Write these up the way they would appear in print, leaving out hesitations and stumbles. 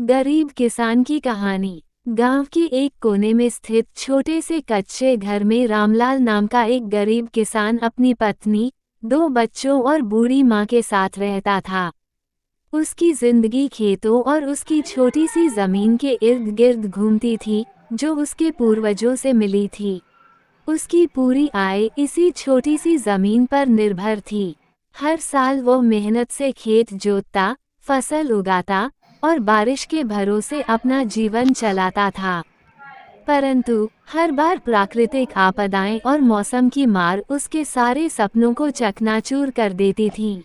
गरीब किसान की कहानी। गांव के एक कोने में स्थित छोटे से कच्चे घर में रामलाल नाम का एक गरीब किसान अपनी पत्नी, 2 बच्चों और बूढ़ी माँ के साथ रहता था। उसकी जिंदगी खेतों और उसकी छोटी सी जमीन के इर्द गिर्द घूमती थी, जो उसके पूर्वजों से मिली थी। उसकी पूरी आय इसी छोटी सी जमीन पर निर्भर थी। हर साल वो मेहनत से खेत जोतता, फसल उगाता और बारिश के भरोसे अपना जीवन चलाता था। परंतु हर बार प्राकृतिक आपदाएं और मौसम की मार उसके सारे सपनों को चकनाचूर कर देती थी।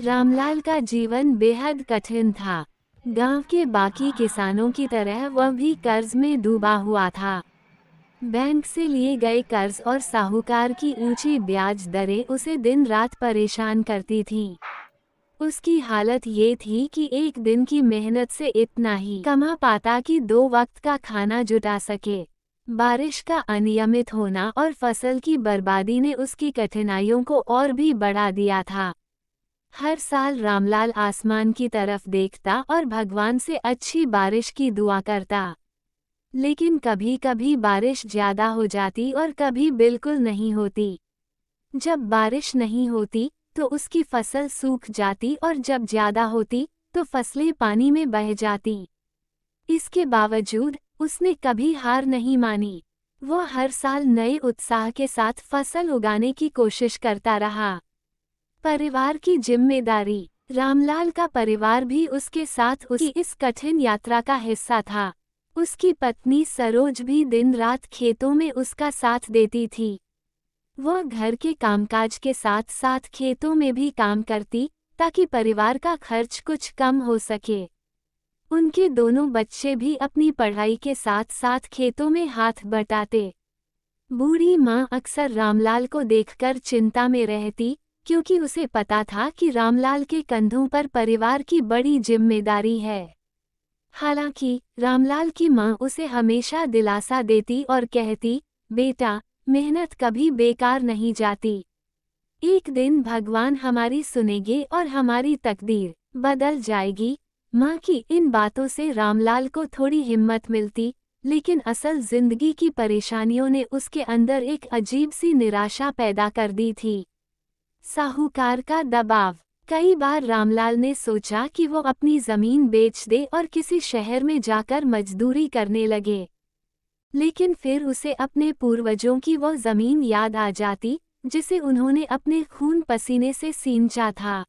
रामलाल का जीवन बेहद कठिन था। गांव के बाकी किसानों की तरह वह भी कर्ज में डूबा हुआ था। बैंक से लिए गए कर्ज और साहूकार की ऊंची ब्याज दरें उसे दिन रात परेशान करती थीं। उसकी हालत ये थी कि एक दिन की मेहनत से इतना ही कमा पाता कि 2 वक्त का खाना जुटा सके। बारिश का अनियमित होना और फसल की बर्बादी ने उसकी कठिनाइयों को और भी बढ़ा दिया था। हर साल रामलाल आसमान की तरफ देखता और भगवान से अच्छी बारिश की दुआ करता। लेकिन कभी कभी बारिश ज्यादा हो जाती और कभी बिल्कुल नहीं होती। जब बारिश नहीं होती तो उसकी फसल सूख जाती और जब ज्यादा होती तो फसलें पानी में बह जाती। इसके बावजूद उसने कभी हार नहीं मानी। वो हर साल नए उत्साह के साथ फसल उगाने की कोशिश करता रहा। परिवार की जिम्मेदारी। रामलाल का परिवार भी उसके साथ उसकी इस कठिन यात्रा का हिस्सा था। उसकी पत्नी सरोज भी दिन रात खेतों में उसका साथ देती थी। वह घर के कामकाज के साथ साथ खेतों में भी काम करती, ताकि परिवार का खर्च कुछ कम हो सके। उनके दोनों बच्चे भी अपनी पढ़ाई के साथ साथ खेतों में हाथ बटाते। बूढ़ी माँ अक्सर रामलाल को देखकर चिंता में रहती, क्योंकि उसे पता था कि रामलाल के कंधों पर परिवार की बड़ी जिम्मेदारी है। हालांकि रामलाल की माँ उसे हमेशा दिलासा देती और कहती, बेटा, मेहनत कभी बेकार नहीं जाती। एक दिन भगवान हमारी सुनेंगे और हमारी तकदीर बदल जाएगी। माँ की इन बातों से रामलाल को थोड़ी हिम्मत मिलती, लेकिन असल जिंदगी की परेशानियों ने उसके अंदर एक अजीब सी निराशा पैदा कर दी थी। साहूकार का दबाव। कई बार रामलाल ने सोचा कि वो अपनी जमीन बेच दे और किसी शहर में जाकर मजदूरी करने लगे। लेकिन फिर उसे अपने पूर्वजों की वो जमीन याद आ जाती, जिसे उन्होंने अपने खून पसीने से सींचा था।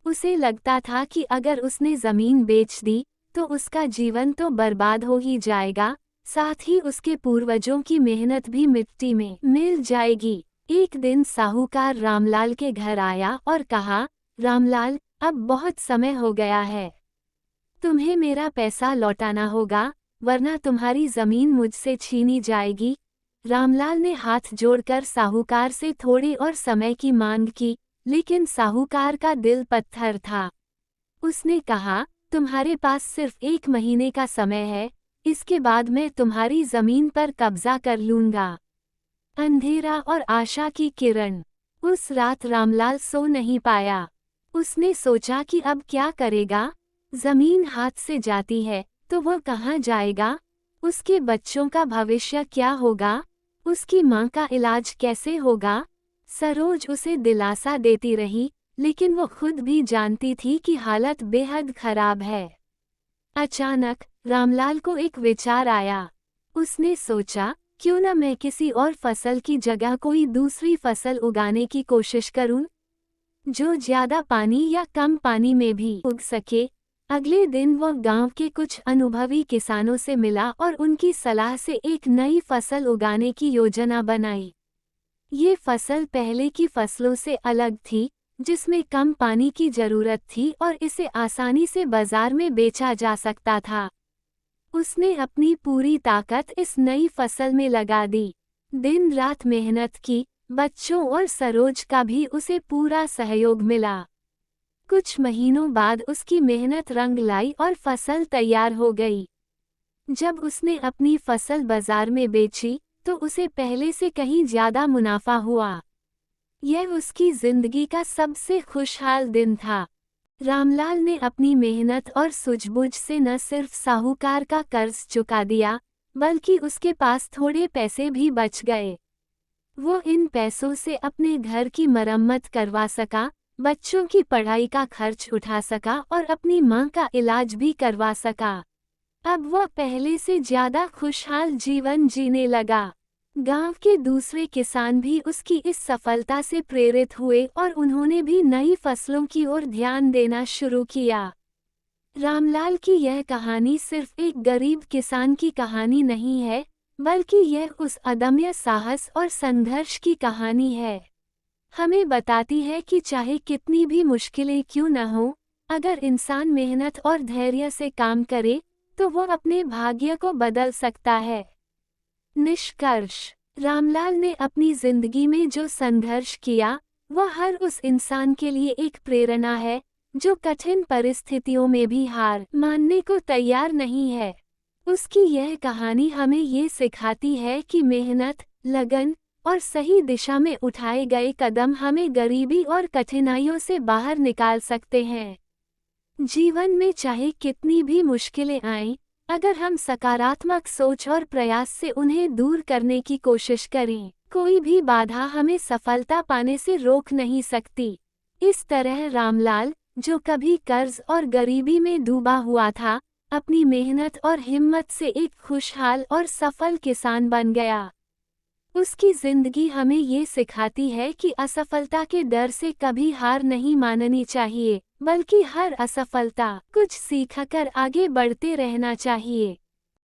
उसे लगता था कि अगर उसने जमीन बेच दी तो उसका जीवन तो बर्बाद हो ही जाएगा, साथ ही उसके पूर्वजों की मेहनत भी मिट्टी में मिल जाएगी। एक दिन साहूकार रामलाल के घर आया और कहा, रामलाल, अब बहुत समय हो गया है। तुम्हें मेरा पैसा लौटाना होगा, वरना तुम्हारी जमीन मुझसे छीनी जाएगी। रामलाल ने हाथ जोड़कर साहूकार से थोड़ी और समय की मांग की, लेकिन साहूकार का दिल पत्थर था। उसने कहा, तुम्हारे पास सिर्फ 1 महीने का समय है, इसके बाद मैं तुम्हारी जमीन पर कब्जा कर लूंगा। अंधेरा और आशा की किरण। उस रात रामलाल सो नहीं पाया। उसने सोचा कि अब क्या करेगा। जमीन हाथ से जाती है तो वह कहाँ जाएगा? उसके बच्चों का भविष्य क्या होगा? उसकी माँ का इलाज कैसे होगा? सरोज उसे दिलासा देती रही, लेकिन वो खुद भी जानती थी कि हालत बेहद खराब है। अचानक रामलाल को एक विचार आया। उसने सोचा, क्यों न मैं किसी और फसल की जगह कोई दूसरी फसल उगाने की कोशिश करूं, जो ज्यादा पानी या कम पानी में भी उग सके। अगले दिन वह गांव के कुछ अनुभवी किसानों से मिला और उनकी सलाह से एक नई फसल उगाने की योजना बनाई। ये फसल पहले की फसलों से अलग थी, जिसमें कम पानी की जरूरत थी और इसे आसानी से बाजार में बेचा जा सकता था। उसने अपनी पूरी ताकत इस नई फसल में लगा दी। दिन रात मेहनत की, बच्चों और सरोज का भी उसे पूरा सहयोग मिला। कुछ महीनों बाद उसकी मेहनत रंग लाई और फसल तैयार हो गई। जब उसने अपनी फसल बाजार में बेची तो उसे पहले से कहीं ज्यादा मुनाफा हुआ। यह उसकी जिंदगी का सबसे खुशहाल दिन था। रामलाल ने अपनी मेहनत और सूझबूझ से न सिर्फ साहूकार का कर्ज चुका दिया, बल्कि उसके पास थोड़े पैसे भी बच गए। वो इन पैसों से अपने घर की मरम्मत करवा सका, बच्चों की पढ़ाई का खर्च उठा सका और अपनी मां का इलाज भी करवा सका। अब वह पहले से ज्यादा खुशहाल जीवन जीने लगा। गांव के दूसरे किसान भी उसकी इस सफलता से प्रेरित हुए और उन्होंने भी नई फसलों की ओर ध्यान देना शुरू किया। रामलाल की यह कहानी सिर्फ एक गरीब किसान की कहानी नहीं है, बल्कि यह उस अदम्य साहस और संघर्ष की कहानी है। हमें बताती है कि चाहे कितनी भी मुश्किलें क्यों न हो, अगर इंसान मेहनत और धैर्य से काम करे, तो वो अपने भाग्य को बदल सकता है। निष्कर्ष: रामलाल ने अपनी जिंदगी में जो संघर्ष किया, वह हर उस इंसान के लिए एक प्रेरणा है, जो कठिन परिस्थितियों में भी हार मानने को तैयार नहीं है। उसकी यह कहानी हमें ये सिखाती है कि मेहनत, लगन और सही दिशा में उठाए गए कदम हमें गरीबी और कठिनाइयों से बाहर निकाल सकते हैं। जीवन में चाहे कितनी भी मुश्किलें आएं, अगर हम सकारात्मक सोच और प्रयास से उन्हें दूर करने की कोशिश करें, कोई भी बाधा हमें सफलता पाने से रोक नहीं सकती। इस तरह रामलाल, जो कभी कर्ज और गरीबी में डूबा हुआ था, अपनी मेहनत और हिम्मत से एक खुशहाल और सफल किसान बन गया। उसकी जिंदगी हमें ये सिखाती है कि असफलता के डर से कभी हार नहीं माननी चाहिए, बल्कि हर असफलता कुछ सीखकर आगे बढ़ते रहना चाहिए।